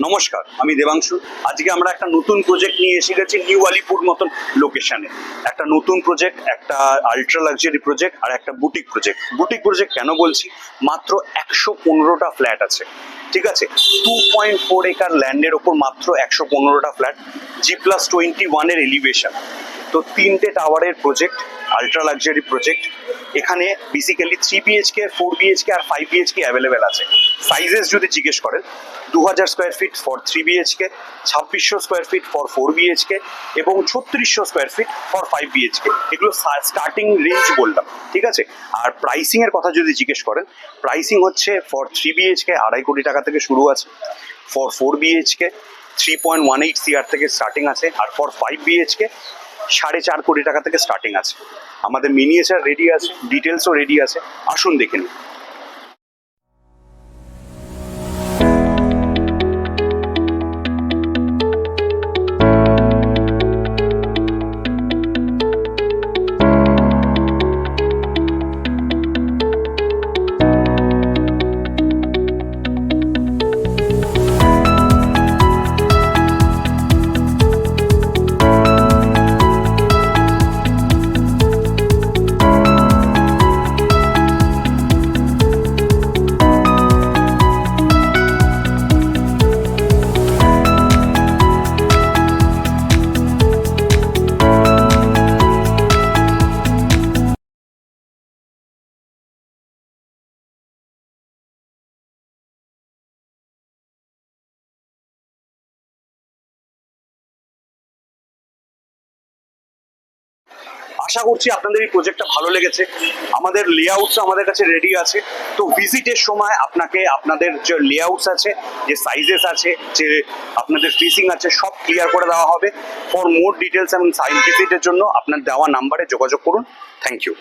নমস্কার, আমি দেবাংশু। আজকে আমরা একটা নতুন প্রজেক্ট নিয়ে এসে গেছি নিউ আলিপুর মতন লোকেশনে। একটা নতুন প্রজেক্ট, একটা আল্ট্রা লাক্সারি প্রজেক্ট আর একটা বুটিক প্রজেক্ট। বুটিক প্রজেক্ট কেন বলছি? মাত্র 115টা ফ্ল্যাট আছে, ঠিক আছে। 2.4 একর ল্যান্ডের ওপর মাত্র 115টা ফ্ল্যাট, G+21 এর এলিভেশন। তো 3টে টাওয়ারের প্রজেক্ট, আল্ট্রা লাক্সারি প্রজেক্ট। এখানে বেসিক্যালি 3 BHK, 4 BHK আর 5 BHK অ্যাভেলেবেল আছে। সাইজেস যদি জিজ্ঞেস করেন, 2000 square feet for 3 BHK, 2600 square feet for 4 BHK এবং 3600 স্কোয়ার ফিট ফর 5 BHK। এগুলো স্টার্টিং রেঞ্জ বললাম, ঠিক আছে। আর প্রাইসিং এর কথা যদি জিজ্ঞেস করেন, প্রাইসিং হচ্ছে ফর 3 BHK 2.5 কোটি টাকা থেকে শুরু আছে, ফর 4 BHK 3.18 CR থেকে স্টার্টিং আছে, আর ফর 5 BHK 4.5 কোটি টাকা থেকে স্টার্টিং আছে। আমাদের মিনিয়েচার রেডি আছে, ডিটেলসও রেডি আছে, আসুন দেখে নিন। আশা করছি আপনাদের এই প্রজেক্টটা ভালো লেগেছে। আমাদের লেআউটস আমাদের কাছে রেডি আছে। তো ভিজিটের সময় আপনাকে আপনাদের যে লেআউটস আছে, যে সাইজেস আছে, যে আপনাদের ফিসিং আছে, সব ক্লিয়ার করে দেওয়া হবে। ফর মোর ডিটেলস এবং সাইট ভিজিটের জন্য আপনার দেওয়া নাম্বারে যোগাযোগ করুন। Thank you.